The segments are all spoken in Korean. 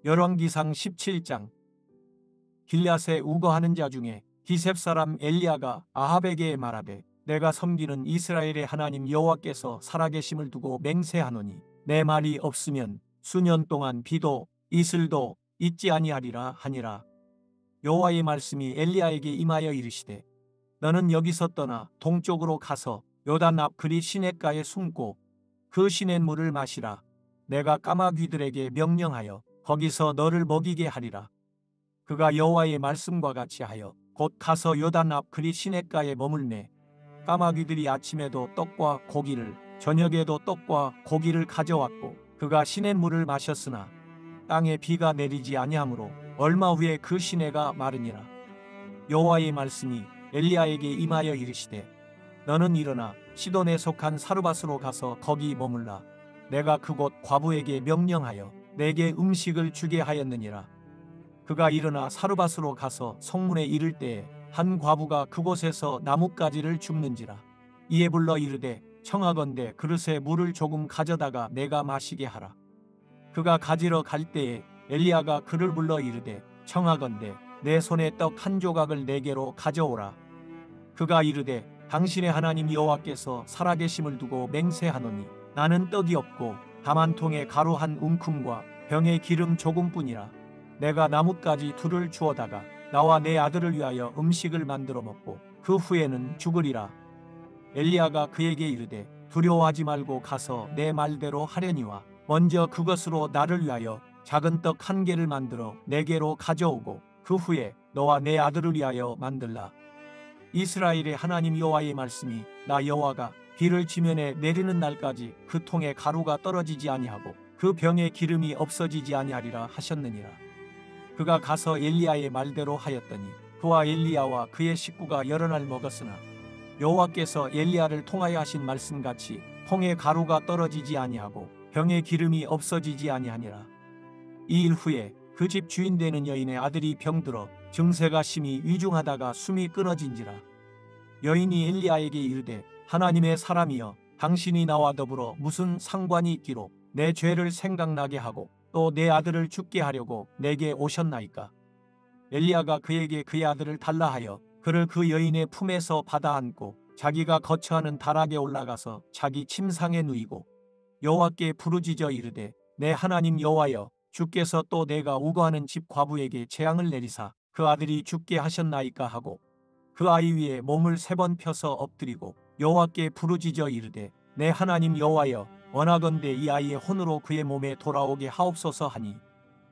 열왕기상 17장. 길앗에 우거하는 자 중에 기셉 사람 엘리야가 아합에게 말하되 내가 섬기는 이스라엘의 하나님 여호와께서 살아계심을 두고 맹세하노니 내 말이 없으면 수년 동안 비도 이슬도 있지 아니하리라 하니라. 여호와의 말씀이 엘리야에게 임하여 이르시되 너는 여기서 떠나 동쪽으로 가서 요단 앞 그리 시냇가에 숨고 그 시냇물을 마시라. 내가 까마귀들에게 명령하여 거기서 너를 먹이게 하리라. 그가 여호와의 말씀과 같이 하여 곧 가서 요단 앞 그리 시냇가에 머물매 까마귀들이 아침에도 떡과 고기를 저녁에도 떡과 고기를 가져왔고 그가 시냇물을 마셨으나 땅에 비가 내리지 아니하므로 얼마 후에 그 시내가 마르니라. 여호와의 말씀이 엘리야에게 임하여 이르시되 너는 일어나 시돈에 속한 사르밧으로 가서 거기 머물라. 내가 그곳 과부에게 명령하여 내게 음식을 주게 하였느니라. 그가 일어나 사르밧으로 가서 성문에 이를 때에 한 과부가 그곳에서 나뭇가지를 줍는지라. 이에 불러 이르되 청하건대 그릇에 물을 조금 가져다가 내가 마시게 하라. 그가 가지러 갈 때에 엘리야가 그를 불러 이르되 청하건대 내 손에 떡 한 조각을 내게로 가져오라. 그가 이르되 당신의 하나님 여호와께서 살아계심을 두고 맹세하노니 나는 떡이 없고 다만 통에 가루 한 움큼과 병에 기름 조금뿐이라. 내가 나뭇가지 둘을 주어다가 나와 내 아들을 위하여 음식을 만들어 먹고 그 후에는 죽으리라. 엘리야가 그에게 이르되 두려워하지 말고 가서 내 말대로 하려니와 먼저 그것으로 나를 위하여 작은 떡 한 개를 만들어 내게로 가져오고 그 후에 너와 내 아들을 위하여 만들라. 이스라엘의 하나님 여호와의 말씀이 나 여호와가 비를 지면에 내리는 날까지 그 통에 가루가 떨어지지 아니하고 그 병에 기름이 없어지지 아니하리라 하셨느니라. 그가 가서 엘리야의 말대로 하였더니 그와 엘리야와 그의 식구가 여러 날 먹었으나 여호와께서 엘리야를 통하여 하신 말씀같이 통에 가루가 떨어지지 아니하고 병에 기름이 없어지지 아니하니라. 이 일 후에 그 집 주인 되는 여인의 아들이 병들어 증세가 심히 위중하다가 숨이 끊어진지라. 여인이 엘리야에게 이르되 하나님의 사람이여 당신이 나와 더불어 무슨 상관이 있기로 내 죄를 생각나게 하고 또 내 아들을 죽게 하려고 내게 오셨나이까. 엘리야가 그에게 그의 아들을 달라 하여 그를 그 여인의 품에서 받아 안고 자기가 거처하는 다락에 올라가서 자기 침상에 누이고 여호와께 부르짖어 이르되 내 하나님 여호와여 주께서 또 내가 우거하는 집 과부에게 재앙을 내리사 그 아들이 죽게 하셨나이까 하고 그 아이 위에 몸을 3번 펴서 엎드리고 여호와께 부르짖어 이르되 내 하나님 여호와여 원하건대 이 아이의 혼으로 그의 몸에 돌아오게 하옵소서 하니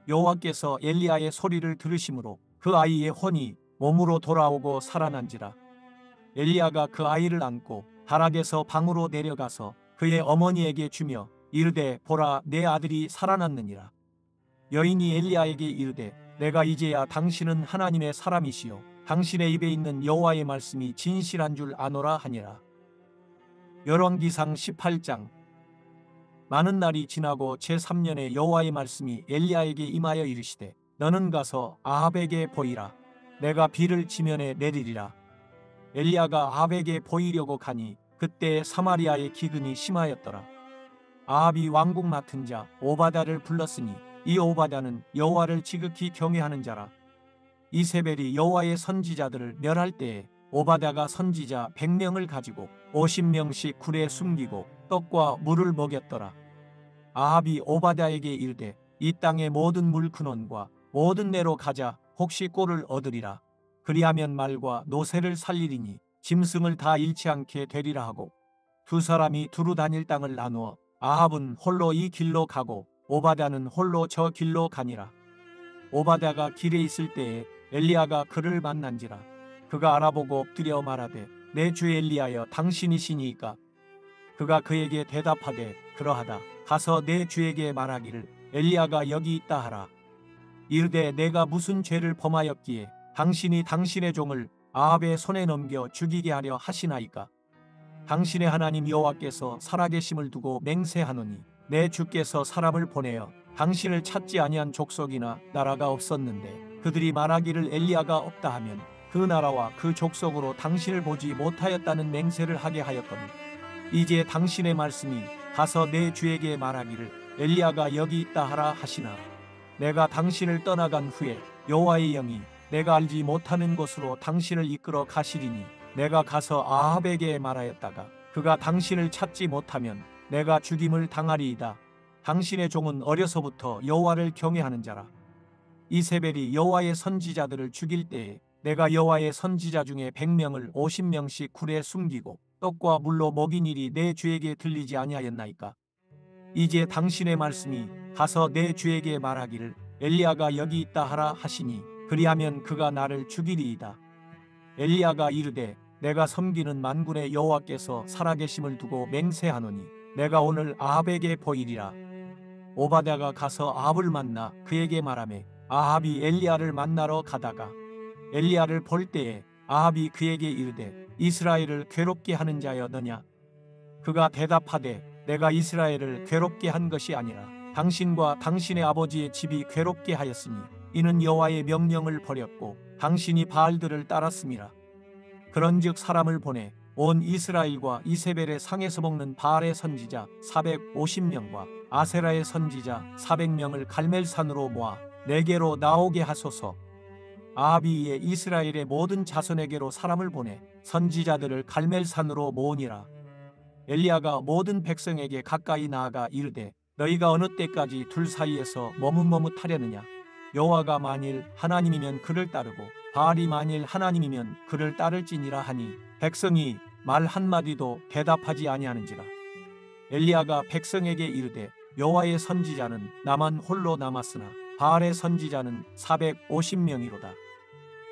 여호와께서 엘리야의 소리를 들으심으로 그 아이의 혼이 몸으로 돌아오고 살아난지라. 엘리야가 그 아이를 안고 다락에서 방으로 내려가서 그의 어머니에게 주며 이르되 보라 내 아들이 살아났느니라. 여인이 엘리야에게 이르되 내가 이제야 당신은 하나님의 사람이시요 당신의 입에 있는 여호와의 말씀이 진실한 줄 아노라 하니라. 열왕기상 18장. 많은 날이 지나고 제3년에 여호와의 말씀이 엘리야에게 임하여 이르시되 너는 가서 아합에게 보이라. 내가 비를 지면에 내리리라. 엘리야가 아합에게 보이려고 가니 그때 사마리아의 기근이 심하였더라. 아합이 왕궁 맡은 자 오바다를 불렀으니 이 오바다는 여호와를 지극히 경외하는 자라. 이세벨이 여호와의 선지자들을 멸할 때에 오바다가 선지자 100명을 가지고 50명씩 굴에 숨기고 떡과 물을 먹였더라. 아합이 오바다에게 이르되 이 땅의 모든 물 근원과 모든 내로 가자 혹시 꼴을 얻으리라. 그리하면 말과 노새를 살리리니 짐승을 다 잃지 않게 되리라 하고 두 사람이 두루 다닐 땅을 나누어 아합은 홀로 이 길로 가고 오바다는 홀로 저 길로 가니라. 오바다가 길에 있을 때에 엘리야가 그를 만난지라. 그가 알아보고 엎드려 말하되 내 주 엘리야여 당신이시니이까. 그가 그에게 대답하되 그러하다. 가서 내 주에게 말하기를 엘리야가 여기 있다 하라. 이르되 내가 무슨 죄를 범하였기에 당신이 당신의 종을 아합의 손에 넘겨 죽이게 하려 하시나이까. 당신의 하나님 여호와께서 살아계심을 두고 맹세하노니 내 주께서 사람을 보내어 당신을 찾지 아니한 족속이나 나라가 없었는데 그들이 말하기를 엘리야가 없다 하면 그 나라와 그 족속으로 당신을 보지 못하였다는 맹세를 하게 하였거니 이제 당신의 말씀이 가서 내 주에게 말하기를 엘리야가 여기 있다 하라 하시나 내가 당신을 떠나간 후에 여호와의 영이 내가 알지 못하는 곳으로 당신을 이끌어 가시리니 내가 가서 아합에게 말하였다가 그가 당신을 찾지 못하면 내가 죽임을 당하리이다. 당신의 종은 어려서부터 여호와를 경외하는 자라. 이세벨이 여호와의 선지자들을 죽일 때에 내가 여호와의 선지자 중에 100명을 50명씩 굴에 숨기고 떡과 물로 먹인 일이 내 주에게 들리지 아니하였나이까. 이제 당신의 말씀이 가서 내 주에게 말하기를 엘리야가 여기 있다 하라 하시니 그리하면 그가 나를 죽이리이다. 엘리야가 이르되 내가 섬기는 만군의 여호와께서 살아계심을 두고 맹세하노니 내가 오늘 아합에게 보이리라. 오바댜가 가서 아합을 만나 그에게 말하매 아합이 엘리야를 만나러 가다가 엘리야를 볼 때에 아합이 그에게 이르되 이스라엘을 괴롭게 하는 자여 너냐. 그가 대답하되 내가 이스라엘을 괴롭게 한 것이 아니라 당신과 당신의 아버지의 집이 괴롭게 하였으니 이는 여호와의 명령을 버렸고 당신이 바알들을 따랐음이라. 그런즉 사람을 보내 온 이스라엘과 이세벨의 상에서 먹는 바알의 선지자 450명과 아세라의 선지자 400명을 갈멜산으로 모아 내게로 나오게 하소서. 아합이 이에 이스라엘의 모든 자손에게로 사람을 보내 선지자들을 갈멜산으로 모으니라. 엘리야가 모든 백성에게 가까이 나아가 이르되 너희가 어느 때까지 둘 사이에서 머뭇머뭇하려느냐. 여호와가 만일 하나님이면 그를 따르고 바알이 만일 하나님이면 그를 따를지니라 하니 백성이 말 한마디도 대답하지 아니하는지라. 엘리야가 백성에게 이르되 여호와의 선지자는 나만 홀로 남았으나 바알의 선지자는 450명이로다.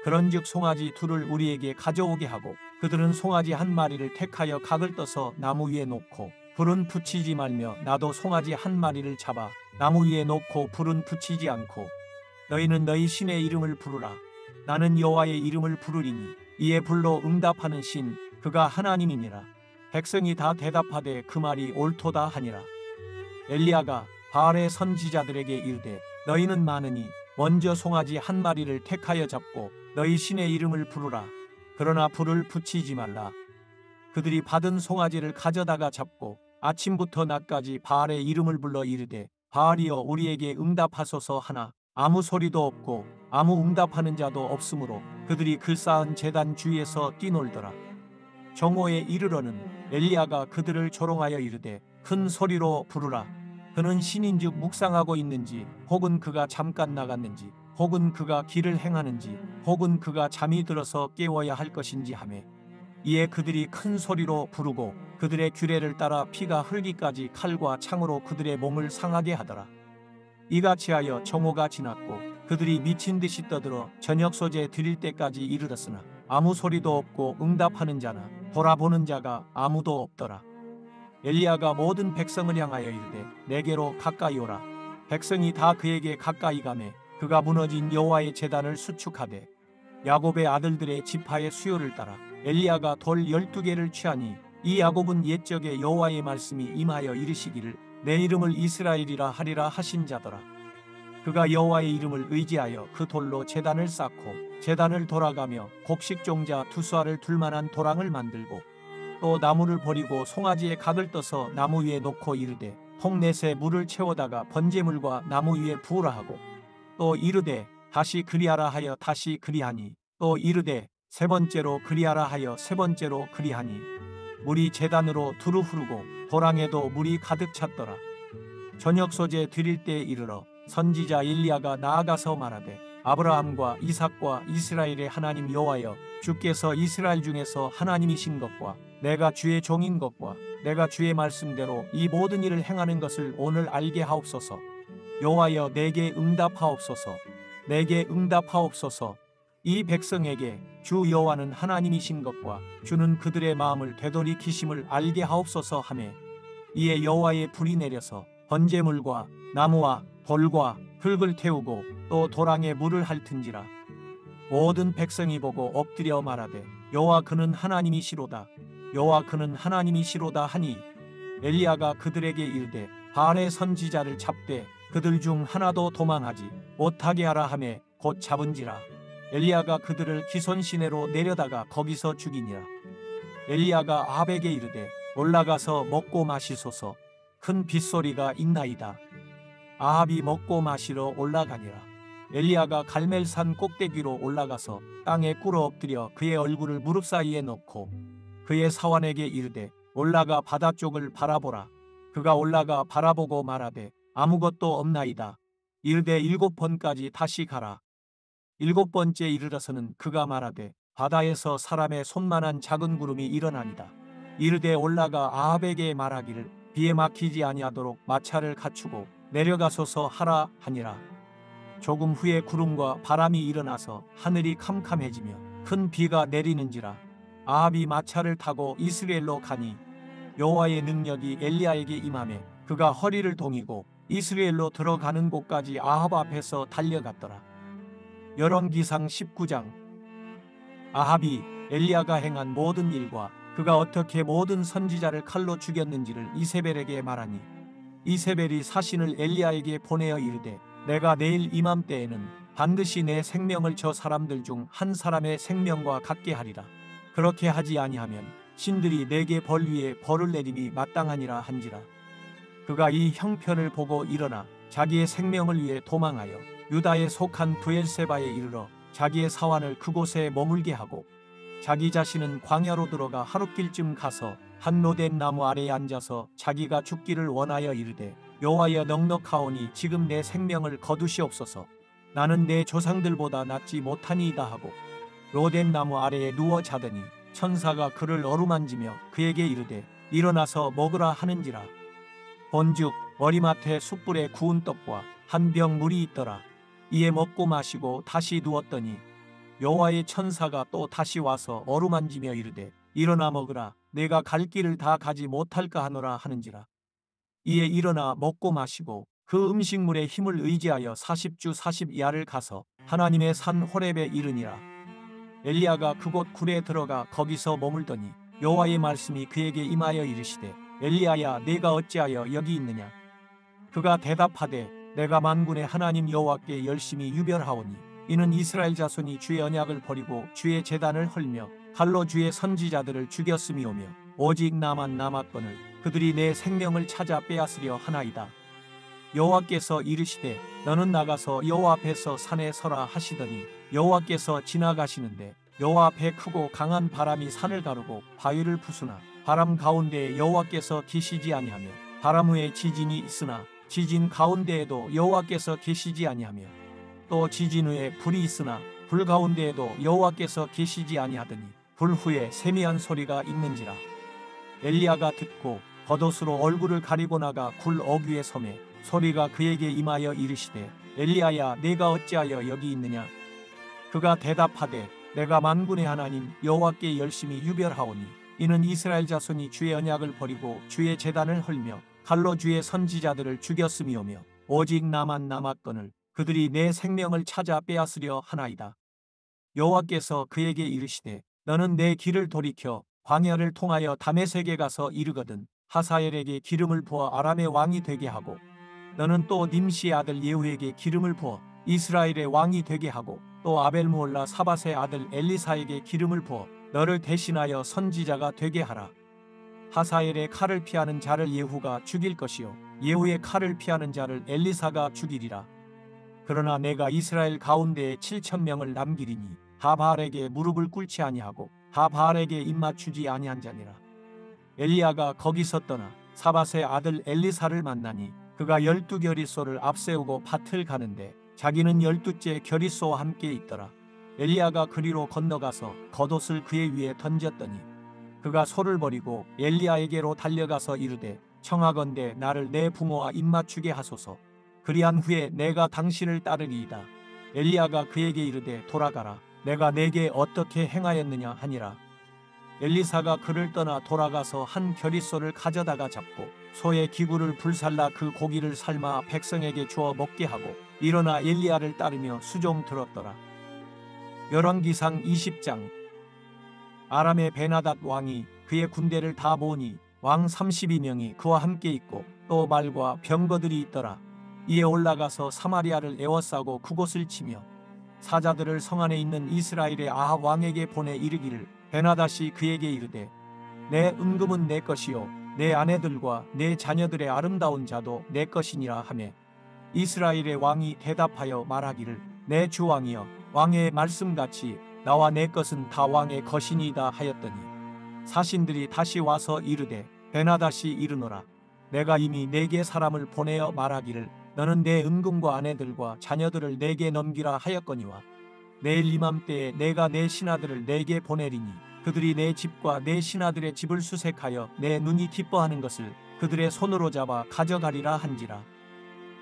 그런즉 송아지 둘을 우리에게 가져오게 하고 그들은 송아지 한 마리를 택하여 각을 떠서 나무 위에 놓고 불은 붙이지 말며 나도 송아지 한 마리를 잡아 나무 위에 놓고 불은 붙이지 않고 너희는 너희 신의 이름을 부르라. 나는 여호와의 이름을 부르리니 이에 불로 응답하는 신 그가 하나님이니라. 백성이 다 대답하되 그 말이 옳도다 하니라. 엘리야가 바알의 선지자들에게 이르되 너희는 많으니 먼저 송아지 한 마리를 택하여 잡고 너희 신의 이름을 부르라. 그러나 불을 붙이지 말라. 그들이 받은 송아지를 가져다가 잡고 아침부터 낮까지 바알의 이름을 불러 이르되 바알이여 우리에게 응답하소서 하나 아무 소리도 없고 아무 응답하는 자도 없으므로 그들이 글 쌓은 제단 주위에서 뛰놀더라. 정오에 이르러는 엘리야가 그들을 조롱하여 이르되 큰 소리로 부르라. 그는 신인즉 묵상하고 있는지 혹은 그가 잠깐 나갔는지 혹은 그가 길을 행하는지 혹은 그가 잠이 들어서 깨워야 할 것인지 하매 이에 그들이 큰 소리로 부르고 그들의 규례를 따라 피가 흘기까지 칼과 창으로 그들의 몸을 상하게 하더라. 이같이 하여 정오가 지났고 그들이 미친 듯이 떠들어 저녁 소재 드릴 때까지 이르렀으나 아무 소리도 없고 응답하는 자나 돌아보는 자가 아무도 없더라. 엘리야가 모든 백성을 향하여 이르되 내게로 가까이 오라. 백성이 다 그에게 가까이 가매 그가 무너진 여호와의 제단을 수축하되 야곱의 아들들의 지파의 수요를 따라 엘리야가 돌 12개를 취하니 이 야곱은 옛적에 여호와의 말씀이 임하여 이르시기를 내 이름을 이스라엘이라 하리라 하신 자더라. 그가 여호와의 이름을 의지하여 그 돌로 제단을 쌓고 제단을 돌아가며 곡식종자 2수알을 둘 만한 도랑을 만들고 또 나무를 버리고 송아지에 각을 떠서 나무 위에 놓고 이르되 통넷에 물을 채워다가 번제물과 나무 위에 부으라 하고 또 이르되 다시 그리하라 하여 다시 그리하니 또 이르되 세 번째로 그리하라 하여 세 번째로 그리하니 물이 제단으로 두루 흐르고 도랑에도 물이 가득 찼더라. 저녁 소재 드릴 때에 이르러 선지자 엘리야가 나아가서 말하되 아브라함과 이삭과 이스라엘의 하나님 여호와여 주께서 이스라엘 중에서 하나님이신 것과 내가 주의 종인 것과 내가 주의 말씀대로 이 모든 일을 행하는 것을 오늘 알게 하옵소서. 여호와여 내게 응답하옵소서. 내게 응답하옵소서. 이 백성에게 주 여호와는 하나님이신 것과 주는 그들의 마음을 되돌이키심을 알게 하옵소서 하매 이에 여호와의 불이 내려서 번제물과 나무와 돌과 흙을 태우고 또 도랑에 물을 핥은지라. 모든 백성이 보고 엎드려 말하되 여호와 그는 하나님이시로다. 여호와 그는 하나님이시로다 하니 엘리야가 그들에게 이르되 바알의 선지자를 잡되 그들 중 하나도 도망하지 못하게 하라 하매 곧 잡은지라. 엘리야가 그들을 기손 시내로 내려다가 거기서 죽이니라. 엘리야가 아합에게 이르되 올라가서 먹고 마시소서. 큰 빗소리가 있나이다. 아합이 먹고 마시러 올라가니라. 엘리야가 갈멜산 꼭대기로 올라가서 땅에 꿇어 엎드려 그의 얼굴을 무릎 사이에 넣고 그의 사환에게 이르되 올라가 바다 쪽을 바라보라. 그가 올라가 바라보고 말하되 아무것도 없나이다. 이르되 7번까지 다시 가라. 7번째 이르러서는 그가 말하되 바다에서 사람의 손만한 작은 구름이 일어나니라. 이르되 올라가 아합에게 말하기를 비에 막히지 아니하도록 마차를 갖추고 내려가소서 하라 하니라. 조금 후에 구름과 바람이 일어나서 하늘이 캄캄해지며 큰 비가 내리는지라. 아합이 마차를 타고 이스라엘로 가니 여호와의 능력이 엘리야에게 임하매 그가 허리를 동이고 이스라엘로 들어가는 곳까지 아합 앞에서 달려갔더라. 열왕기상 19장. 아합이 엘리야가 행한 모든 일과 그가 어떻게 모든 선지자를 칼로 죽였는지를 이세벨에게 말하니 이세벨이 사신을 엘리야에게 보내어 이르되 내가 내일 이맘때에는 반드시 내 생명을 저 사람들 중 한 사람의 생명과 같게 하리라. 그렇게 하지 아니하면 신들이 내게 벌 위에 벌을 내림이 마땅하니라 한지라. 그가 이 형편을 보고 일어나 자기의 생명을 위해 도망하여 유다에 속한 브엘세바에 이르러 자기의 사환을 그곳에 머물게 하고 자기 자신은 광야로 들어가 하룻길쯤 가서 한 로뎀 나무 아래에 앉아서 자기가 죽기를 원하여 이르되 여호와여 넉넉하오니 지금 내 생명을 거두시옵소서. 나는 내 조상들보다 낫지 못하니이다 하고 로뎀 나무 아래에 누워 자더니 천사가 그를 어루만지며 그에게 이르되 일어나서 먹으라 하는지라. 본즉 머리맡에 숯불에 구운 떡과 한 병 물이 있더라. 이에 먹고 마시고 다시 누웠더니 여호와의 천사가 또 다시 와서 어루만지며 이르되 일어나 먹으라. 내가 갈 길을 다 가지 못할까 하노라 하는지라. 이에 일어나 먹고 마시고 그 음식물의 힘을 의지하여 40주 40야를 가서 하나님의 산 호렙에 이르니라. 엘리야가 그곳 굴에 들어가 거기서 머물더니 여호와의 말씀이 그에게 임하여 이르시되 엘리야야 내가 어찌하여 여기 있느냐. 그가 대답하되 내가 만군의 하나님 여호와께 열심히 유별하오니 이는 이스라엘 자손이 주의 언약을 버리고 주의 제단을 헐며 칼로 주의 선지자들을 죽였음이오며 오직 나만 남았거늘 그들이 내 생명을 찾아 빼앗으려 하나이다. 여호와께서 이르시되 너는 나가서 여호와 앞에서 산에 서라 하시더니 여호와께서 지나가시는데 여호와 앞에 크고 강한 바람이 산을 가르고 바위를 부수나 바람 가운데에 여호와께서 계시지 아니하며 바람 후에 지진이 있으나 지진 가운데에도 여호와께서 계시지 아니하며 또 지진 후에 불이 있으나 불 가운데에도 여호와께서 계시지 아니하더니 불 후에 세미한 소리가 있는지라. 엘리야가 듣고 겉옷으로 얼굴을 가리고 나가 굴 어귀에 서매 소리가 그에게 임하여 이르시되 엘리야야 내가 어찌하여 여기 있느냐. 그가 대답하되 내가 만군의 하나님 여호와께 열심히 유별하오니 이는 이스라엘 자손이 주의 언약을 버리고 주의 제단을 헐며 칼로 주의 선지자들을 죽였음이오며 오직 나만 남았거늘 그들이 내 생명을 찾아 빼앗으려 하나이다. 여호와께서 그에게 이르시되 너는 내 길을 돌이켜 광야를 통하여 다메섹에 가서 이르거든 하사엘에게 기름을 부어 아람의 왕이 되게 하고 너는 또 님시의 아들 예후에게 기름을 부어 이스라엘의 왕이 되게 하고 또 아벨무올라 사밧의 아들 엘리사에게 기름을 부어 너를 대신하여 선지자가 되게 하라. 하사엘의 칼을 피하는 자를 예후가 죽일 것이요 예후의 칼을 피하는 자를 엘리사가 죽이리라. 그러나 내가 이스라엘 가운데에 7,000명을 남기리니 다 바알에게 무릎을 꿇지 아니하고 다 바알에게 입맞추지 아니한 자니라. 엘리야가 거기서 떠나 사밧의 아들 엘리사를 만나니 그가 12겨리소를 앞세우고 밭을 가는데 자기는 12째 겨리소와 함께 있더라. 엘리야가 그리로 건너가서 겉옷을 그의 위에 던졌더니 그가 소를 버리고 엘리야에게로 달려가서 이르되 청하건대 나를 내 부모와 입맞추게 하소서. 그리한 후에 내가 당신을 따르리이다. 엘리야가 그에게 이르되 돌아가라. 내가 내게 어떻게 행하였느냐 하니라. 엘리사가 그를 떠나 돌아가서 한 겨리소를 가져다가 잡고 소의 기구를 불살라 그 고기를 삶아 백성에게 주어 먹게 하고 일어나 엘리야를 따르며 수종 들었더라. 열왕기상 20장. 아람의 베나닷 왕이 그의 군대를 다 모으니 왕 32명이 그와 함께 있고 또 말과 병거들이 있더라. 이에 올라가서 사마리아를 에워싸고 그곳을 치며 사자들을 성 안에 있는 이스라엘의 아합 왕에게 보내 이르기를 베나닷이 그에게 이르되 내 은금은 내 것이요 내 아내들과 내 자녀들의 아름다운 자도 내 것이니라 하매 이스라엘의 왕이 대답하여 말하기를 내 주 왕이여 왕의 말씀같이 나와 내 것은 다 왕의 것이니이다 하였더니 사신들이 다시 와서 이르되 베나다시 이르노라 내가 이미 네게 사람을 보내어 말하기를 너는 내 은금과 아내들과 자녀들을 내게 넘기라 하였거니와 내일 이맘때에 내가 내 신하들을 내게 보내리니 그들이 내 집과 내 신하들의 집을 수색하여 내 눈이 기뻐하는 것을 그들의 손으로 잡아 가져가리라 한지라.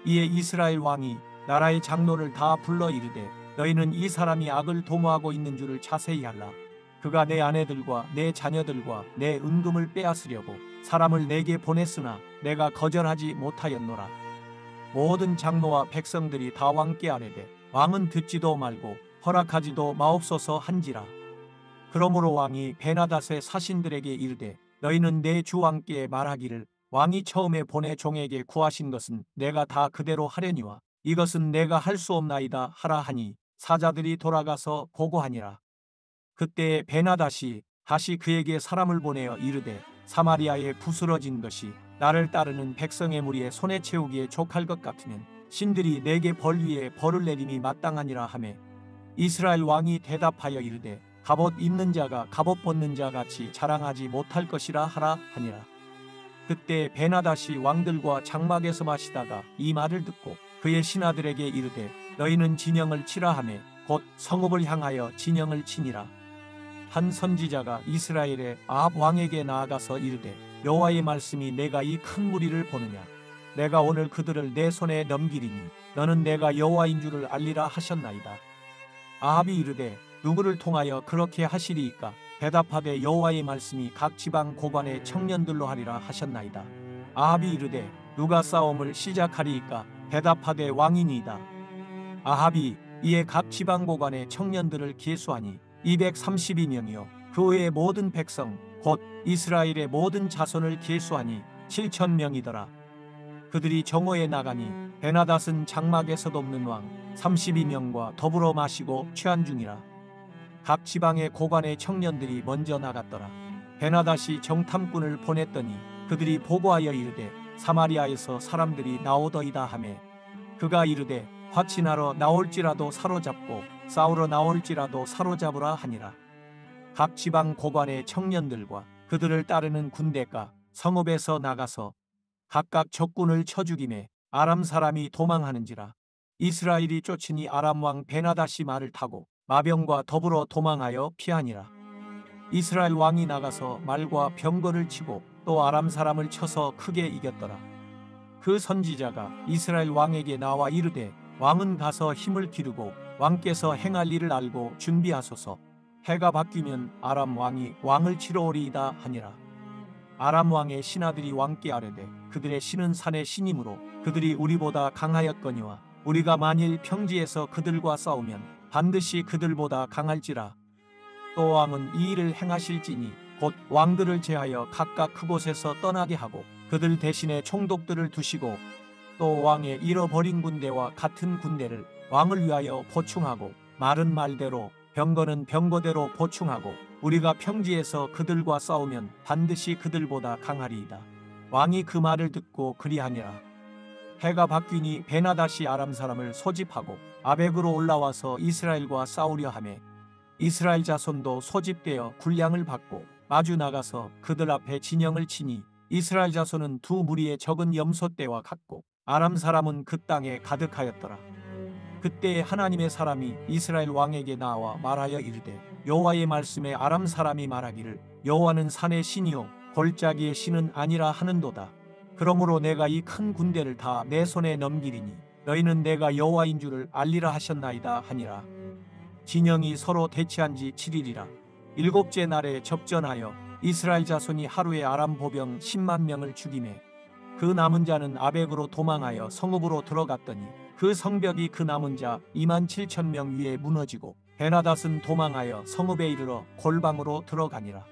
이에 이스라엘 왕이 나라의 장로를 다 불러 이르되 너희는 이 사람이 악을 도모하고 있는 줄을 자세히 알라. 그가 내 아내들과 내 자녀들과 내 은금을 빼앗으려고 사람을 내게 보냈으나 내가 거절하지 못하였노라. 모든 장로와 백성들이 다 왕께 아뢰되 왕은 듣지도 말고 허락하지도 마옵소서 한지라. 그러므로 왕이 베나닷의 사신들에게 이르되 너희는 내 주 왕께 말하기를 왕이 처음에 보내 종에게 구하신 것은 내가 다 그대로 하려니와 이것은 내가 할 수 없나이다 하라 하니 사자들이 돌아가서 보고하니라. 그때 베나닷이 다시 그에게 사람을 보내어 이르되 사마리아에 부스러진 것이 나를 따르는 백성의 무리에 손에 채우기에 족할 것 같으면 신들이 내게 벌 위에 벌을 내림이 마땅하니라 하매 이스라엘 왕이 대답하여 이르되 갑옷 입는 자가 갑옷 벗는 자 같이 자랑하지 못할 것이라 하라 하니라. 그때 베나닷이 왕들과 장막에서 마시다가 이 말을 듣고 그의 신하들에게 이르되 너희는 진영을 치라 하매 곧 성읍을 향하여 진영을 치니라. 한 선지자가 이스라엘의 아합 왕에게 나아가서 이르되 여호와의 말씀이 내가 이 큰 무리를 보느냐 내가 오늘 그들을 내 손에 넘기리니 너는 내가 여호와인 줄을 알리라 하셨나이다. 아합이 이르되 누구를 통하여 그렇게 하시리이까 대답하되 여호와의 말씀이 각 지방 고관의 청년들로 하리라 하셨나이다. 아합이 이르되 누가 싸움을 시작하리이까 대답하되 왕이니이다. 아합이 이에 각 지방 고관의 청년들을 계수하니 232명이요 그 외의 모든 백성 곧 이스라엘의 모든 자손을 계수하니 7,000명이더라. 그들이 정오에 나가니 베나닷은 장막에서 돕는 왕 32명과 더불어 마시고 취한 중이라. 각 지방의 고관의 청년들이 먼저 나갔더라. 베나닷이 정탐꾼을 보냈더니 그들이 보고하여 이르되 사마리아에서 사람들이 나오더이다 하매 그가 이르되 화친하러 나올지라도 사로잡고 싸우러 나올지라도 사로잡으라 하니라. 각 지방 고관의 청년들과 그들을 따르는 군대가 성읍에서 나가서 각각 적군을 쳐 죽이매 아람 사람이 도망하는지라. 이스라엘이 쫓으니 아람 왕 베나닷이 말을 타고 마병과 더불어 도망하여 피하니라. 이스라엘 왕이 나가서 말과 병거를 치고 또 아람 사람을 쳐서 크게 이겼더라. 그 선지자가 이스라엘 왕에게 나와 이르되 왕은 가서 힘을 기르고 왕께서 행할 일을 알고 준비하소서. 해가 바뀌면 아람 왕이 왕을 치러 오리이다 하니라. 아람 왕의 신하들이 왕께 아뢰되 그들의 신은 산의 신이므로 그들이 우리보다 강하였거니와 우리가 만일 평지에서 그들과 싸우면 반드시 그들보다 강할지라. 또 왕은 이 일을 행하실지니 곧 왕들을 제하여 각각 그곳에서 떠나게 하고 그들 대신에 총독들을 두시고 또 왕의 잃어버린 군대와 같은 군대를 왕을 위하여 보충하고 말은 말대로 병거는 병거대로 보충하고 우리가 평지에서 그들과 싸우면 반드시 그들보다 강하리이다. 왕이 그 말을 듣고 그리하니라. 해가 바뀌니 베나닷이 아람 사람을 소집하고 아벡으로 올라와서 이스라엘과 싸우려 하매 이스라엘 자손도 소집되어 군량을 받고 마주 나가서 그들 앞에 진영을 치니 이스라엘 자손은 두 무리의 적은 염소떼와 같고 아람 사람은 그 땅에 가득하였더라. 그때 하나님의 사람이 이스라엘 왕에게 나와 말하여 이르되 여호와의 말씀에 아람 사람이 말하기를 여호와는 산의 신이요 골짜기의 신은 아니라 하는도다. 그러므로 내가 이 큰 군대를 다 내 손에 넘기리니 너희는 내가 여호와인 줄을 알리라 하셨나이다 하니라. 진영이 서로 대치한 지 7일이라. 일곱째 날에 접전하여 이스라엘 자손이 하루에 아람 보병 10만 명을 죽이매 그 남은 자는 아벡으로 도망하여 성읍으로 들어갔더니 그 성벽이 그 남은 자 27,000명 위에 무너지고 베나닷은 도망하여 성읍에 이르러 골방으로 들어가니라.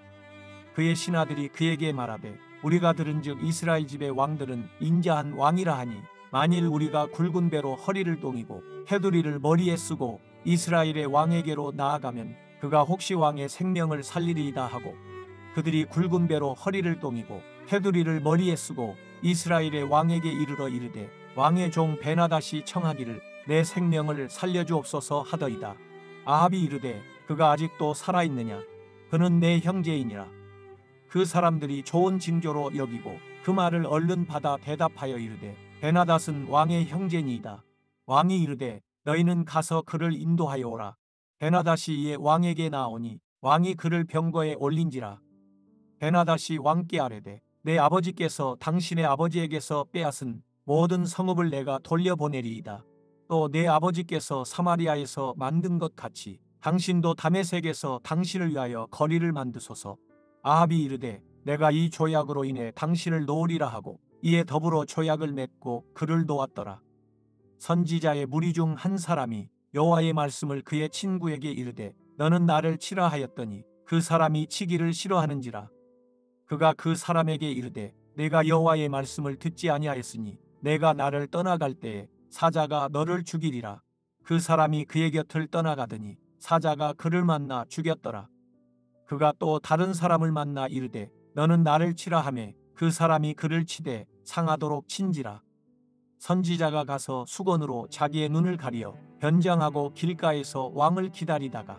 그의 신하들이 그에게 말하되 우리가 들은즉 이스라엘 집의 왕들은 인자한 왕이라 하니 만일 우리가 굵은 배로 허리를 동이고 테두리를 머리에 쓰고 이스라엘의 왕에게로 나아가면 그가 혹시 왕의 생명을 살리리이다 하고 그들이 굵은 배로 허리를 동이고 테두리를 머리에 쓰고 이스라엘의 왕에게 이르러 이르되 왕의 종 베나닷이 청하기를 내 생명을 살려주옵소서 하더이다. 아합이 이르되 그가 아직도 살아있느냐? 그는 내 형제이니라. 그 사람들이 좋은 징조로 여기고 그 말을 얼른 받아 대답하여 이르되 베나닷은 왕의 형제니이다. 왕이 이르되 너희는 가서 그를 인도하여 오라. 베나닷이 이에 왕에게 나오니 왕이 그를 병거에 올린지라. 베나닷이 왕께 아뢰되 내 아버지께서 당신의 아버지에게서 빼앗은 모든 성읍을 내가 돌려보내리이다. 또 내 아버지께서 사마리아에서 만든 것 같이 당신도 다메섹에서 당신을 위하여 거리를 만드소서. 아합이 이르되 내가 이 조약으로 인해 당신을 놓으리라 하고 이에 더불어 조약을 맺고 그를 놓았더라. 선지자의 무리 중 한 사람이 여호와의 말씀을 그의 친구에게 이르되 너는 나를 치라 하였더니 그 사람이 치기를 싫어하는지라. 그가 그 사람에게 이르되 내가 여호와의 말씀을 듣지 아니하였으니 내가 나를 떠나갈 때에 사자가 너를 죽이리라. 그 사람이 그의 곁을 떠나가더니 사자가 그를 만나 죽였더라. 그가 또 다른 사람을 만나 이르되 너는 나를 치라 하매 그 사람이 그를 치되 상하도록 친지라. 선지자가 가서 수건으로 자기의 눈을 가리어 변장하고 길가에서 왕을 기다리다가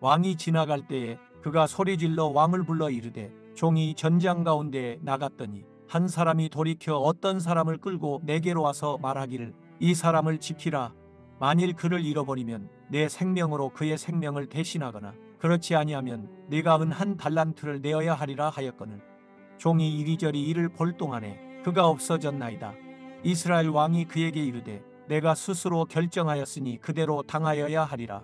왕이 지나갈 때에 그가 소리질러 왕을 불러 이르되 종이 전장 가운데에 나갔더니 한 사람이 돌이켜 어떤 사람을 끌고 내게로 와서 말하기를 이 사람을 지키라. 만일 그를 잃어버리면 내 생명으로 그의 생명을 대신하거나 그렇지 아니하면 네가 은 한 달란트를 내어야 하리라 하였거늘 종이 이리저리 이를 볼 동안에 그가 없어졌나이다. 이스라엘 왕이 그에게 이르되 내가 스스로 결정하였으니 그대로 당하여야 하리라.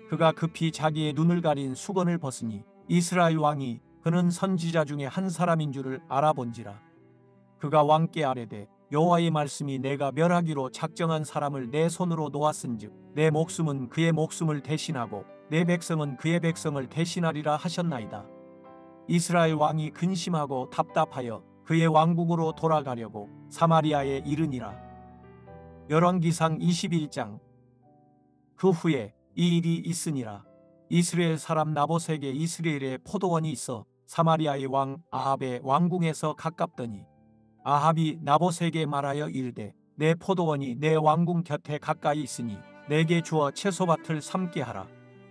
그가 급히 자기의 눈을 가린 수건을 벗으니 이스라엘 왕이 그는 선지자 중에 한 사람인 줄을 알아본지라. 그가 왕께 아뢰되 여호와의 말씀이 내가 멸하기로 작정한 사람을 내 손으로 놓았은즉 내 목숨은 그의 목숨을 대신하고 내 백성은 그의 백성을 대신하리라 하셨나이다. 이스라엘 왕이 근심하고 답답하여 그의 왕궁으로 돌아가려고 사마리아에 이르니라. 열왕기상 21장. 그 후에 이 일이 있으니라. 이스라엘 사람 나봇에게 이스라엘에 포도원이 있어 사마리아의 왕 아합의 왕궁에서 가깝더니 아합이 나봇에게 말하여 이르되 내 포도원이 내 왕궁 곁에 가까이 있으니 내게 주어 채소밭을 삼게 하라.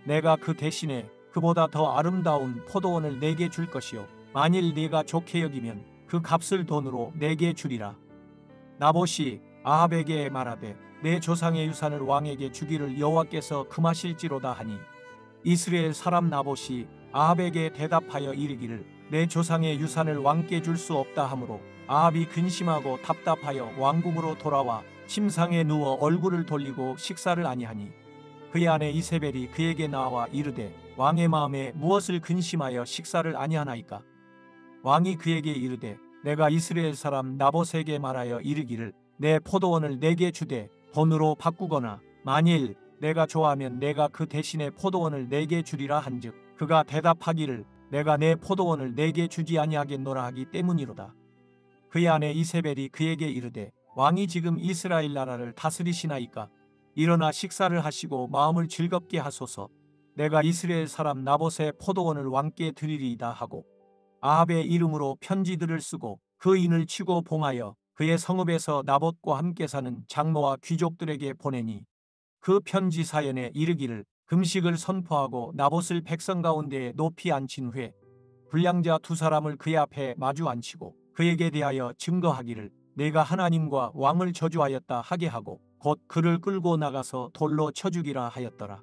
내가 그 대신에 그보다 더 아름다운 포도원을 내게 줄 것이요 만일 네가 좋게 여기면 그 값을 돈으로 내게 주리라. 나봇이 아합에게 말하되 내 조상의 유산을 왕에게 주기를 여호와께서 금하실지로다 하니 이스라엘 사람 나봇이 아합에게 대답하여 이르기를 내 조상의 유산을 왕께 줄 수 없다 하므로 아합이 근심하고 답답하여 왕궁으로 돌아와 침상에 누워 얼굴을 돌리고 식사를 아니하니 그의 아내 이세벨이 그에게 나와 이르되 왕의 마음에 무엇을 근심하여 식사를 아니하나이까. 왕이 그에게 이르되 내가 이스라엘 사람 나봇에게 말하여 이르기를 내 포도원을 내게 주되 돈으로 바꾸거나 만일 내가 좋아하면 내가 그 대신에 포도원을 내게 주리라 한즉 그가 대답하기를 내가 내 포도원을 내게 주지 아니하겠노라 하기 때문이로다. 그의 아내 이세벨이 그에게 이르되 왕이 지금 이스라엘 나라를 다스리시나이까. 일어나 식사를 하시고 마음을 즐겁게 하소서. 내가 이스라엘 사람 나봇의 포도원을 왕께 드리리이다 하고 아합의 이름으로 편지들을 쓰고 그 인을 치고 봉하여 그의 성읍에서 나봇과 함께 사는 장로와 귀족들에게 보내니 그 편지 사연에 이르기를 금식을 선포하고 나봇을 백성 가운데에 높이 앉힌 후에 불량자 두 사람을 그의 앞에 마주 앉히고 그에게 대하여 증거하기를 내가 하나님과 왕을 저주하였다 하게 하고 곧 그를 끌고 나가서 돌로 쳐 죽이라 하였더라.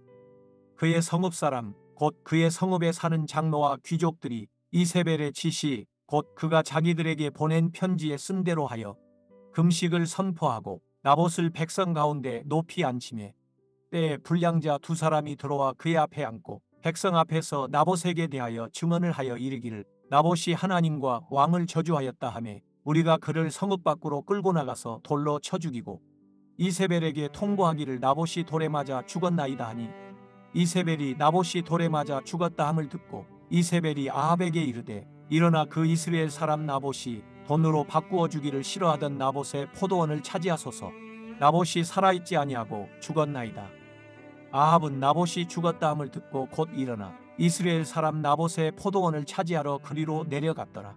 그의 성읍 사람 곧 그의 성읍에 사는 장로와 귀족들이 이세벨의 지시 곧 그가 자기들에게 보낸 편지에 쓴 대로 하여 금식을 선포하고 나봇을 백성 가운데 높이 앉히매 때에 불량자 두 사람이 들어와 그의 앞에 앉고 백성 앞에서 나봇에게 대하여 증언을 하여 이르기를 나봇이 하나님과 왕을 저주하였다 하매 우리가 그를 성읍 밖으로 끌고 나가서 돌로 쳐 죽이고 이세벨에게 통보하기를 나봇이 돌에 맞아 죽었나이다 하니 이세벨이 나봇이 돌에 맞아 죽었다 함을 듣고 이세벨이 아합에게 이르되 일어나 그 이스라엘 사람 나봇이 돈으로 바꾸어 주기를 싫어하던 나봇의 포도원을 차지하소서. 나봇이 살아있지 아니하고 죽었나이다. 아합은 나봇이 죽었다 함을 듣고 곧 일어나 이스라엘 사람 나봇의 포도원을 차지하러 그리로 내려갔더라.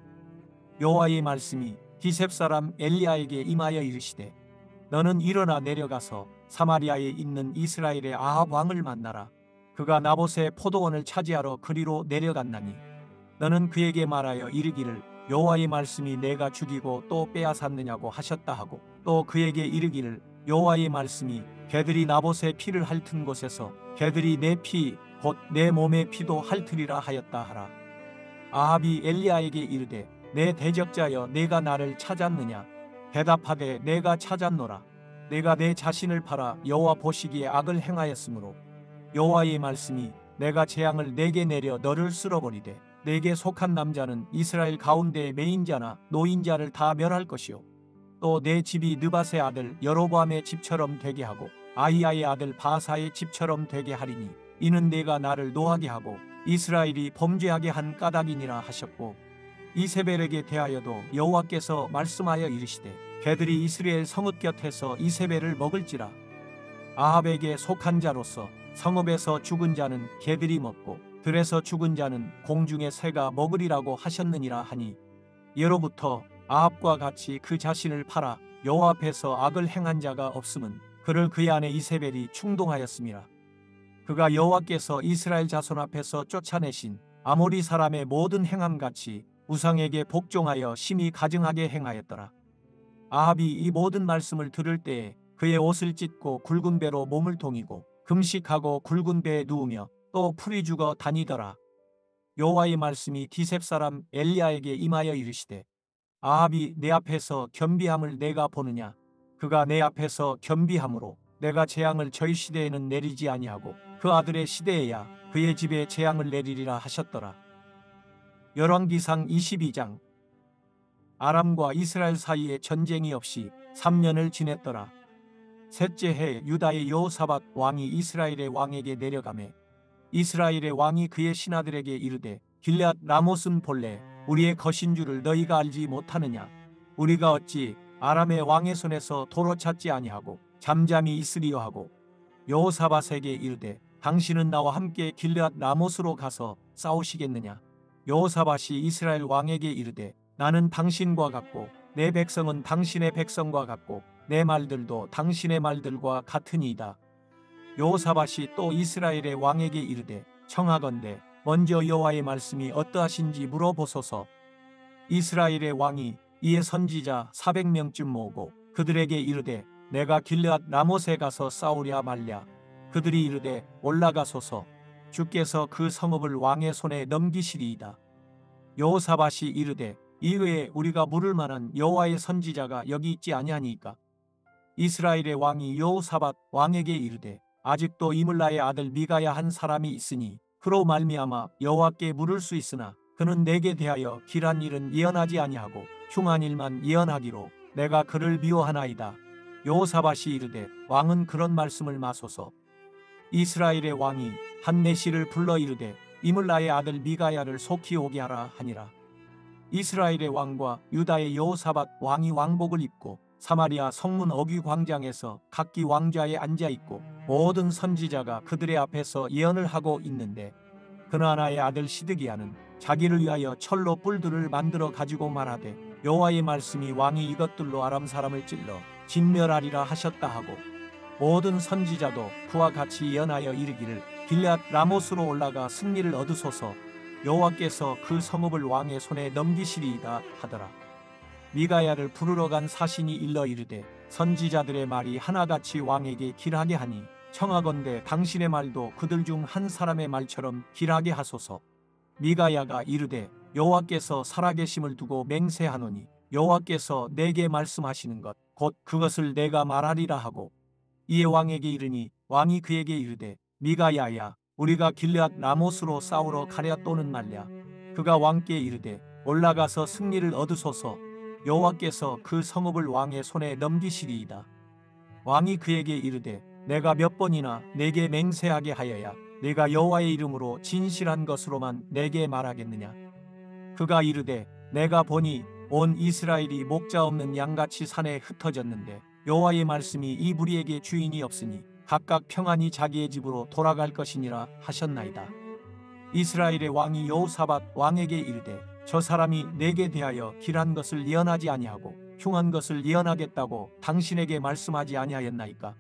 여호와의 말씀이 기셉 사람 엘리야에게 임하여 이르시되 너는 일어나 내려가서 사마리아에 있는 이스라엘의 아합 왕을 만나라. 그가 나봇의 포도원을 차지하러 그리로 내려갔나니 너는 그에게 말하여 이르기를 여호와의 말씀이 내가 죽이고 또 빼앗았느냐고 하셨다 하고 또 그에게 이르기를 여호와의 말씀이 개들이 나봇의 피를 핥은 곳에서 개들이 내 피 곧 내 몸의 피도 핥으리라 하였다 하라. 아합이 엘리야에게 이르되 내 대적자여 내가 나를 찾았느냐. 대답하되 내가 찾았노라. 내가 내 자신을 팔아 여호와 보시기에 악을 행하였으므로 여호와의 말씀이 내가 재앙을 내게 내려 너를 쓸어버리되 내게 속한 남자는 이스라엘 가운데의 매인자나 노인자를 다 멸할 것이요 또 내 집이 느밧의 아들 여로보암의 집처럼 되게 하고 아히야의 아들 바사의 집처럼 되게 하리니 이는 내가 나를 노하게 하고 이스라엘이 범죄하게 한 까닭이니라 하셨고 이세벨에게 대하여도 여호와께서 말씀하여 이르시되 개들이 이스라엘 성읍 곁에서 이세벨을 먹을지라. 아합에게 속한 자로서 성읍에서 죽은 자는 개들이 먹고 들에서 죽은 자는 공중의 새가 먹으리라고 하셨느니라 하니 예로부터 아합과 같이 그 자신을 팔아 여호와 앞에서 악을 행한 자가 없음은 그를 그의 아내 이세벨이 충동하였음이라. 그가 여호와께서 이스라엘 자손 앞에서 쫓아내신 아모리 사람의 모든 행함같이 우상에게 복종하여 심히 가증하게 행하였더라. 아합이 이 모든 말씀을 들을 때에 그의 옷을 찢고 굵은 배로 몸을 동이고 금식하고 굵은 배에 누우며 또 풀이 죽어 다니더라. 여호와의 말씀이 기셉 사람 엘리야에게 임하여 이르시되 아합이 내 앞에서 겸비함을 내가 보느냐. 그가 내 앞에서 겸비함으로 내가 재앙을 저희 시대에는 내리지 아니하고 그 아들의 시대에야 그의 집에 재앙을 내리리라 하셨더라. 열왕기상 22장. 아람과 이스라엘 사이에 전쟁이 없이 3년을 지냈더라. 셋째 해 유다의 여호사밧 왕이 이스라엘의 왕에게 내려가매 이스라엘의 왕이 그의 신하들에게 이르되 길앗 라못은 본래 우리의 것인 줄을 너희가 알지 못하느냐. 우리가 어찌 아람의 왕의 손에서 도로 찾지 아니하고 잠잠히 있으리요 하고 여호사밧에게 이르되 당신은 나와 함께 길앗 라못으로 가서 싸우시겠느냐. 여호사밧이 이스라엘 왕에게 이르되 나는 당신과 같고 내 백성은 당신의 백성과 같고 내 말들도 당신의 말들과 같으니이다. 여호사밧이 또 이스라엘의 왕에게 이르되 청하건대 먼저 여호와의 말씀이 어떠하신지 물어보소서. 이스라엘의 왕이 이에 선지자 400명쯤 모으고 그들에게 이르되 내가 길앗 라못에 가서 싸우랴 말랴. 그들이 이르되 올라가소서. 주께서 그 성읍을 왕의 손에 넘기시리이다. 여호사밧이 이르되 이외에 우리가 물을 만한 여호와의 선지자가 여기 있지 아니하니까. 이스라엘의 왕이 여호사밧 왕에게 이르되 아직도 이물라의 아들 미가야 한 사람이 있으니 그로 말미암아 여호와께 물을 수 있으나 그는 내게 대하여 길한 일은 예언하지 아니하고 흉한 일만 예언하기로 내가 그를 미워하나이다. 여호사밧이 이르되 왕은 그런 말씀을 마소서. 이스라엘의 왕이 한내시를 불러 이르되 이물라의 아들 미가야를 속히 오게 하라 하니라. 이스라엘의 왕과 유다의 여호사밧 왕이 왕복을 입고 사마리아 성문 어귀 광장에서 각기 왕좌에 앉아 있고 모든 선지자가 그들의 앞에서 예언을 하고 있는데 그나나의 아들 시드기야는 자기를 위하여 철로 뿔들을 만들어 가지고 말하되 여호와의 말씀이 왕이 이것들로 아람 사람을 찔러 진멸하리라 하셨다 하고 모든 선지자도 그와 같이 예언하여 이르기를 길앗 라못으로 올라가 승리를 얻으소서. 여호와께서 그 성읍을 왕의 손에 넘기시리이다 하더라. 미가야를 부르러 간 사신이 일러 이르되 선지자들의 말이 하나같이 왕에게 길하게 하니 청하건대 당신의 말도 그들 중 한 사람의 말처럼 길하게 하소서. 미가야가 이르되 여호와께서 살아계심을 두고 맹세하노니 여호와께서 내게 말씀하시는 것 곧 그것을 내가 말하리라 하고 이에 왕에게 이르니 왕이 그에게 이르되 미가야야 우리가 길앗 라못으로 싸우러 가랴 또는 말랴. 그가 왕께 이르되 올라가서 승리를 얻으소서. 여호와께서 그 성읍을 왕의 손에 넘기시리이다. 왕이 그에게 이르되 내가 몇 번이나 내게 맹세하게 하여야 내가 여호와의 이름으로 진실한 것으로만 내게 말하겠느냐. 그가 이르되 내가 보니 온 이스라엘이 목자 없는 양같이 산에 흩어졌는데 여호와의 말씀이 이 무리에게 주인이 없으니 각각 평안히 자기의 집으로 돌아갈 것이니라 하셨나이다. 이스라엘의 왕이 여호사밧 왕에게 이르되 저 사람이 내게 대하여 길한 것을 예언하지 아니하고 흉한 것을 예언하겠다고 당신에게 말씀하지 아니하였나이까?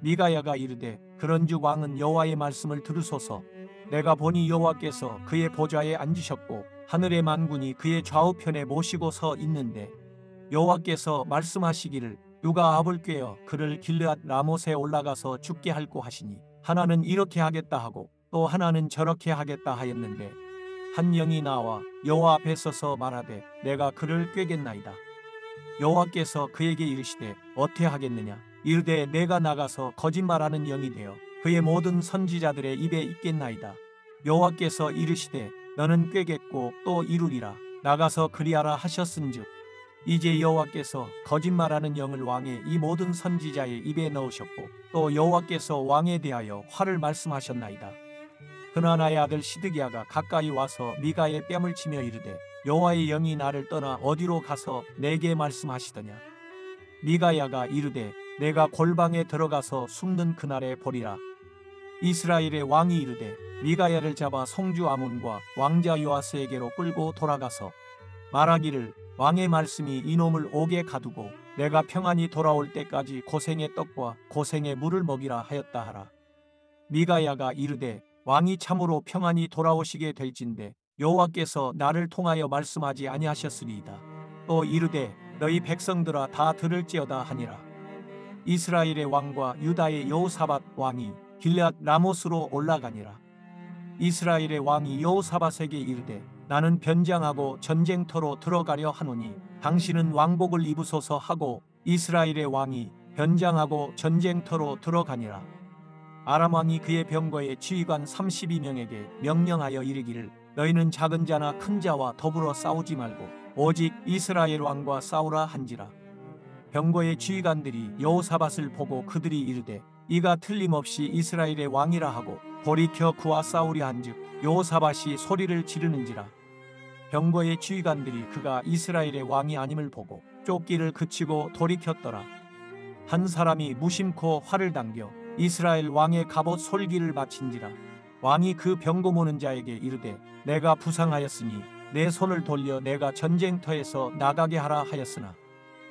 미가야가 이르되 그런즉 왕은 여호와의 말씀을 들으소서. 내가 보니 여호와께서 그의 보좌에 앉으셨고 하늘의 만군이 그의 좌우편에 모시고 서 있는데 여호와께서 말씀하시기를 누가 아합을 꾀어 그를 길르앗 라못에 올라가서 죽게 할꼬 하시니 하나는 이렇게 하겠다 하고 또 하나는 저렇게 하겠다 하였는데 한 영이 나와 여호와 앞에 서서 말하되 내가 그를 꾀겠나이다. 여호와께서 그에게 이르시되 어떻게 하겠느냐? 이르되 내가 나가서 거짓말하는 영이 되어 그의 모든 선지자들의 입에 있겠나이다. 여호와께서 이르시되 너는 꾀겠고 또 이루리라. 나가서 그리하라 하셨은즉 이제 여호와께서 거짓말하는 영을 왕의 이 모든 선지자의 입에 넣으셨고 또 여호와께서 왕에 대하여 화를 말씀하셨나이다. 그나나의 아들 시드기야가 가까이 와서 미가의 뺨을 치며 이르되 여호와의 영이 나를 떠나 어디로 가서 내게 말씀하시더냐? 미가야가 이르되 내가 골방에 들어가서 숨는 그날에 보리라. 이스라엘의 왕이 이르되 미가야를 잡아 송주 아몬과 왕자 요아스에게로 끌고 돌아가서 말하기를 왕의 말씀이 이놈을 옥에 가두고 내가 평안히 돌아올 때까지 고생의 떡과 고생의 물을 먹이라 하였다 하라. 미가야가 이르되 왕이 참으로 평안히 돌아오시게 될진대 여호와께서 나를 통하여 말씀하지 아니하셨으리이다. 또 이르되 너희 백성들아 다 들을지어다 하니라. 이스라엘의 왕과 유다의 여호사밧 왕이 길앗 라못으로 올라가니라. 이스라엘의 왕이 여호사밧에게 이르되 나는 변장하고 전쟁터로 들어가려 하노니 당신은 왕복을 입으소서 하고 이스라엘의 왕이 변장하고 전쟁터로 들어가니라. 아람 왕이 그의 병거의 지휘관 32명에게 명령하여 이르기를 너희는 작은 자나 큰 자와 더불어 싸우지 말고 오직 이스라엘 왕과 싸우라 한지라. 병거의 지휘관들이 여호사밧을 보고 그들이 이르되 이가 틀림없이 이스라엘의 왕이라 하고 돌이켜 그와 싸우려 한즉 여호사밧이 소리를 지르는지라. 병거의 지휘관들이 그가 이스라엘의 왕이 아님을 보고 쫓기를 그치고 돌이켰더라. 한 사람이 무심코 활을 당겨 이스라엘 왕의 갑옷 솔기를 마친지라. 왕이 그 병거 모는 자에게 이르되 내가 부상하였으니 내 손을 돌려 내가 전쟁터에서 나가게 하라 하였으나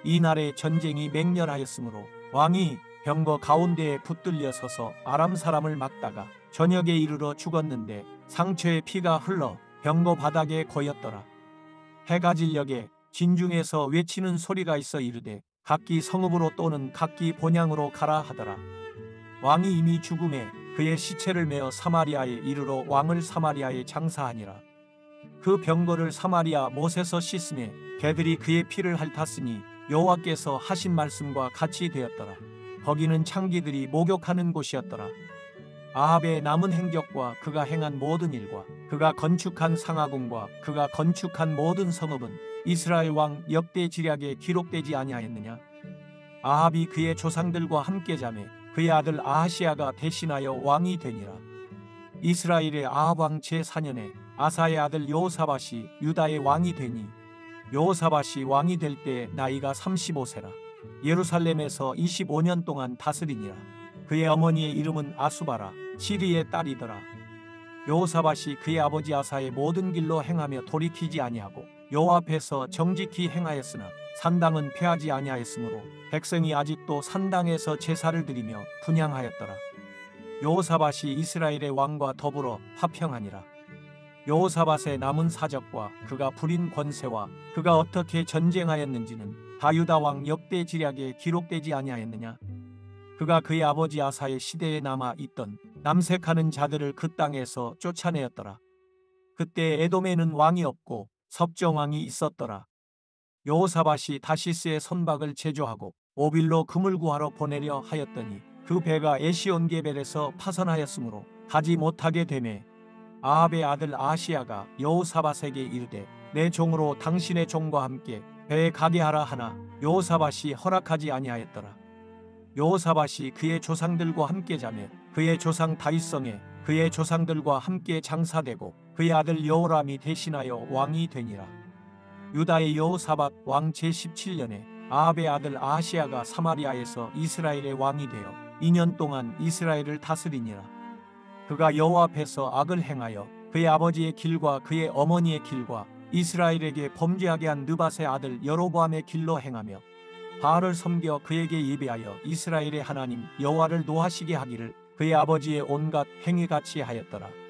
이날에 전쟁이 맹렬하였으므로 왕이 병거 가운데에 붙들려 서서 아람 사람을 막다가 저녁에 이르러 죽었는데 상처에 피가 흘러 병거 바닥에 고였더라. 해가 질녘에 진중에서 외치는 소리가 있어 이르되 각기 성읍으로 또는 각기 본향으로 가라 하더라. 왕이 이미 죽음에 그의 시체를 메어 사마리아에 이르러 왕을 사마리아에 장사하니라. 그 병거를 사마리아 못에서 씻음에 개들이 그의 피를 핥았으니 여호와께서 하신 말씀과 같이 되었더라. 거기는 창기들이 목욕하는 곳이었더라. 아합의 남은 행적과 그가 행한 모든 일과 그가 건축한 상하궁과 그가 건축한 모든 성읍은 이스라엘 왕 역대 지략에 기록되지 아니하였느냐? 아합이 그의 조상들과 함께 자매 그의 아들 아하시아가 대신하여 왕이 되니라. 이스라엘의 아합 왕 제4년에 아사의 아들 여호사밧이 유다의 왕이 되니 여호사밧이 왕이 될 때 나이가 35세라. 예루살렘에서 25년 동안 다스리니라. 그의 어머니의 이름은 아수바라 시리의 딸이더라. 여호사밧이 그의 아버지 아사의 모든 길로 행하며 돌이키지 아니하고 여호와 앞에서 정직히 행하였으나 산당은 폐하지 아니하였으므로 백성이 아직도 산당에서 제사를 드리며 분향하였더라. 여호사밧이 이스라엘의 왕과 더불어 화평하니라. 여호사밧의 남은 사적과 그가 부린 권세와 그가 어떻게 전쟁하였는지는 다 유다 왕 역대 지략에 기록되지 아니하였느냐? 그가 그의 아버지 아사의 시대에 남아 있던 남색하는 자들을 그 땅에서 쫓아내었더라. 그때 에돔에는 왕이 없고 섭정 왕이 있었더라. 여호사밧이 다시스의 선박을 제조하고 오빌로 금을 구하러 보내려 하였더니 그 배가 에시온게벨에서 파선하였으므로 가지 못하게 되매 아합의 아들 아시아가 여호사밧에게 이르되 내 종으로 당신의 종과 함께 배에 가게 하라 하나 여호사밧이 허락하지 아니하였더라. 여호사밧이 그의 조상들과 함께 자매 그의 조상 다윗성에 그의 조상들과 함께 장사되고 그의 아들 여호람이 대신하여 왕이 되니라. 유다의 여호사밧 왕 제17년에 아합의 아들 아하시아가 사마리아에서 이스라엘의 왕이 되어 2년 동안 이스라엘을 다스리니라. 그가 여호와 앞에서 악을 행하여 그의 아버지의 길과 그의 어머니의 길과 이스라엘에게 범죄하게 한 느밧의 아들 여로보암의 길로 행하며 바알을 섬겨 그에게 예배하여 이스라엘의 하나님 여호와를 노하시게 하기를 그의 아버지의 온갖 행위같이 하였더라.